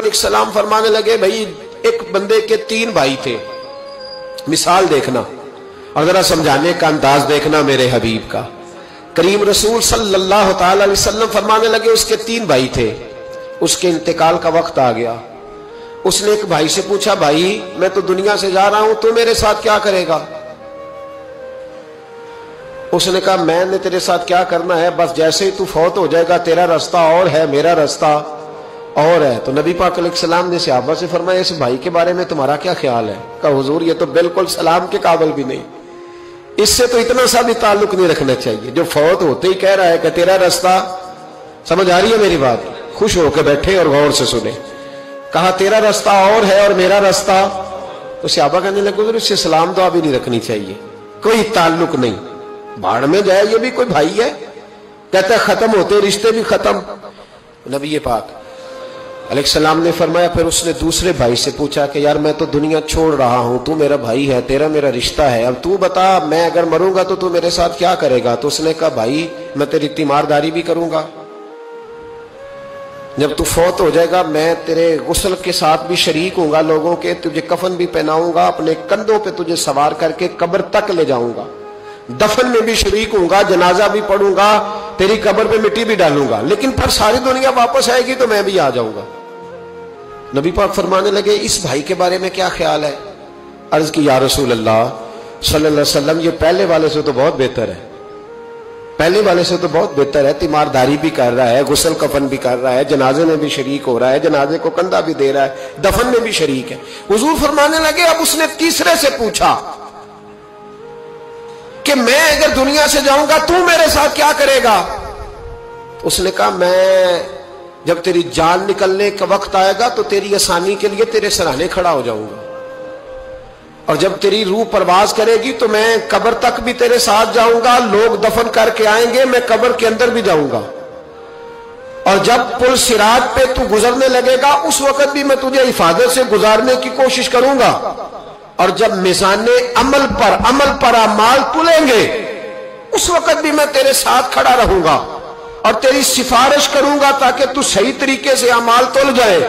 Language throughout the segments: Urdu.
علیہ السلام فرمانے لگے بھائی ایک بندے کے 3 بھائی تھے، مثال دیکھنا اور ذرا سمجھانے کا انداز دیکھنا میرے حبیب کا۔ کریم رسول صلی اللہ تعالی علیہ وسلم فرمانے لگے اس کے 3 بھائی تھے، اس کے انتقال کا وقت آ گیا۔ اس نے ایک بھائی سے پوچھا بھائی میں تو دنیا سے جا رہا ہوں، تو میرے ساتھ کیا کرے گا؟ اس نے کہا میں نے تیرے ساتھ کیا کرنا ہے، بس جیسے ہی تو فوت ہو جائے گا تیرا رستہ اور ہے میرا رستہ اور ہے۔ تو نبی پاک علیہ السلام نے صحابہ سے فرمایا اس بھائی کے بارے میں تمہارا کیا خیال ہے؟ کہا حضور یہ تو بالکل سلام کے قابل بھی نہیں، اس سے تو اتنا سا بھی تعلق نہیں رکھنا چاہیے، جو فوت ہوتے ہی کہہ رہا ہے کہ تیرا رستہ۔ سمجھ آ رہی ہے میری بات؟ خوش ہو کے بیٹھے اور غور سے سنیں۔ کہا تیرا رستہ اور ہے اور میرا رستہ، تو صحابہ کہنے لگے حضور اس سے سلام دعا بھی نہیں رکھنی چاہیے، کوئی تعلق نہیں، بھاڑ میں جائے یہ بھی کوئی بھائی ہے؟ کہتا ہے ختم ہوتے رشتے بھی ختم۔ نبی پاک علیہ السلام نے فرمایا پھر اس نے دوسرے بھائی سے پوچھا کہ یار میں تو دنیا چھوڑ رہا ہوں، تو میرا بھائی ہے، تیرا میرا رشتہ ہے، اب تو بتا میں اگر مروں گا تو میرے ساتھ کیا کرے گا؟ تو اس نے کہا بھائی میں تیری تیمارداری بھی کروں گا، جب تو فوت ہو جائے گا میں تیرے غسل کے ساتھ بھی شریک ہوں گا، لوگوں کے تجھے کفن بھی پہناؤں گا، اپنے کندھوں پہ تجھے سوار کر کے قبر تک لے جاؤں گا، دفن میں بھی شریک ہوں گا، جنازہ بھی پڑھوں گا، تیری قبر پہ مٹی بھی ڈالوں گا، لیکن پھر ساری دنیا واپس آئے گی تو میں بھی آ جاؤں گا۔ نبی پاک فرمانے لگے اس بھائی کے بارے میں کیا خیال ہے؟ عرض کی یا رسول اللہ صلی اللہ علیہ وسلم یہ پہلے والے سے تو بہت بہتر ہے، پہلے والے سے تو بہت بہتر ہے، تیمارداری بھی کر رہا ہے، غسل کفن بھی کر رہا ہے، جنازے میں بھی شریک ہو رہا ہے، جنازے کو کندھا بھی دے رہا ہے، دفن میں بھی شریک ہے۔ حضور فرمانے لگے اب اس نے تیسرے سے پوچھا کہ میں اگر دنیا سے جاؤں گا تو میرے ساتھ کیا کرے گا؟ اس نے کہا میں جب تیری جان نکلنے کا وقت آئے گا تو تیری آسانی کے لیے تیرے سرانے کھڑا ہو جاؤں گا، اور جب تیری روح پرواز کرے گی تو میں قبر تک بھی تیرے ساتھ جاؤں گا، لوگ دفن کر کے آئیں گے، میں قبر کے اندر بھی جاؤں گا، اور جب پل صراط پہ تو گزرنے لگے گا اس وقت بھی میں تجھے حفاظت سے گزارنے کی کوشش کروں گا، اور جب میزان عمل پر اعمال تلیں گے اس وقت بھی میں تیرے ساتھ کھڑا رہوں گا اور تیری سفارش کروں گا تاکہ تو صحیح طریقے سے اعمال تل جائے۔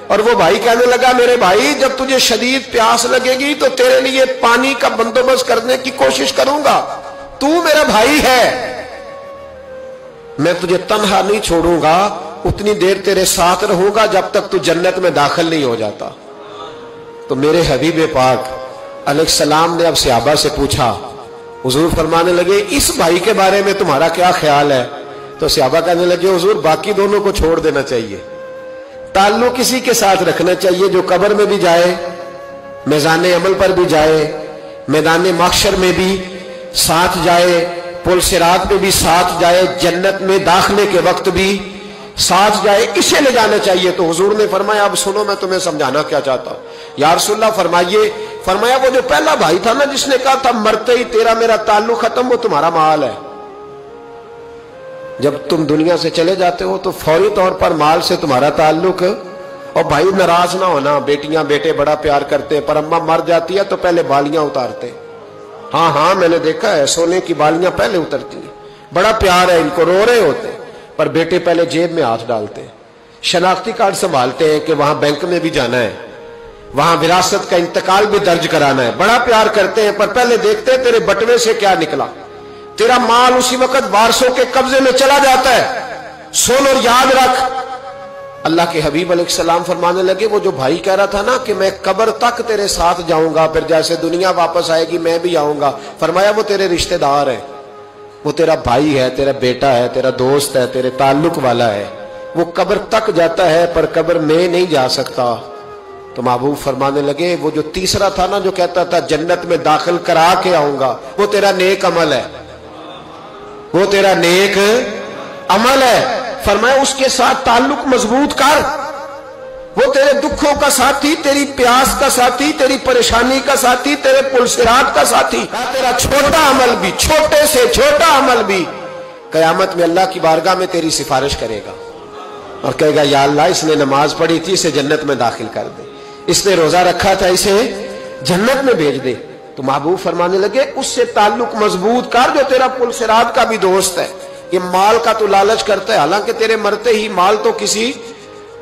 اور وہ بھائی کہنے لگا میرے بھائی جب تجھے شدید پیاس لگے گی تو تیرے لیے پانی کا بندوبست کرنے کی کوشش کروں گا، تو میرا بھائی ہے، میں تجھے تنہا نہیں چھوڑوں گا، اتنی دیر تیرے ساتھ رہوں گا جب تک تو جنت میں داخل نہیں ہو جاتا۔ تو میرے حبیب پاک علیہ السلام نے اب صحابہ سے پوچھا، حضور فرمانے لگے اس بھائی کے بارے میں تمہارا کیا خیال ہے؟ تو صحابہ کہنے لگے حضور باقی دونوں کو چھوڑ دینا چاہیے، تعلق کسی کے ساتھ رکھنا چاہیے جو قبر میں بھی جائے، میزان عمل پر بھی جائے، میدان محشر میں بھی ساتھ جائے، پل صراط پہ بھی ساتھ جائے، جنت میں داخلے کے وقت بھی ساتھ جائے، اسے لے جانا چاہیے۔ تو حضور نے فرمایا اب سنو میں تمہیں سمجھانا کیا چاہتا ہوں۔ یا رسول اللہ فرمایا وہ جو پہلا بھائی تھا نا جس نے کہا تھا مرتے ہی تیرا میرا تعلق ختم، وہ تمہارا مال ہے، جب تم دنیا سے چلے جاتے ہو تو فوری طور پر مال سے تمہارا تعلق۔ اور بھائی ناراض نہ ہونا، بیٹیاں بیٹے بڑا پیار کرتے پر اماں مر جاتی ہے تو پہلے بالیاں اتارتے، ہاں میں نے دیکھا ہے سونے کی بالیاں پہلے اترتی ہیں، بڑا پیار ہے ان کو، رو رہے ہوتے پر بیٹے پہلے جیب میں ہاتھ ڈالتے ہیں، شناختی کارڈ سنبھالتے ہیں کہ وہاں بینک میں بھی جانا ہے، وہاں وراثت کا انتقال بھی درج کرانا ہے، بڑا پیار کرتے ہیں پر پہلے دیکھتے ہیں تیرے بٹوے سے کیا نکلا، تیرا مال اسی وقت وارثوں کے قبضے میں چلا جاتا ہے، سن اور یاد رکھ۔ اللہ کے حبیب علیہ السلام فرمانے لگے وہ جو بھائی کہہ رہا تھا نا کہ میں قبر تک تیرے ساتھ جاؤں گا پھر جیسے دنیا واپس آئے گی میں بھی آؤں گا، فرمایا وہ تیرے رشتہ دار ہے، وہ تیرا بھائی ہے، تیرا بیٹا ہے، تیرا دوست ہے، تیرے تعلق والا ہے، وہ قبر تک جاتا ہے پر قبر میں نہیں جا سکتا۔ تو محبوب فرمانے لگے وہ جو تیسرا تھا نا جو کہتا تھا جنت میں داخل کرا کے آؤں گا، وہ تیرا نیک عمل ہے، وہ تیرا نیک عمل ہے، فرمایا اس کے ساتھ تعلق مضبوط کر، وہ تیرے دکھوں کا ساتھی، تیری پیاس کا ساتھی، تیری پریشانی کا ساتھی، تیرے پل صراط کا ساتھی، تیرا چھوٹا عمل بھی، چھوٹے سے چھوٹا عمل بھی قیامت میں اللہ کی بارگاہ میں تیری سفارش کرے گا اور کہے گا یا اللہ اس نے نماز پڑھی تھی اسے جنت میں داخل کر دے، اس نے روزہ رکھا تھا اسے جنت میں بھیج دے۔ تو محبوب فرمانے لگے اس سے تعلق مضبوط کر جو تیرا پل صراط کا بھی دوست ہے۔ یہ مال کا تو لالچ کرتا ہے، حالانکہ تیرے مرتے ہی مال تو کسی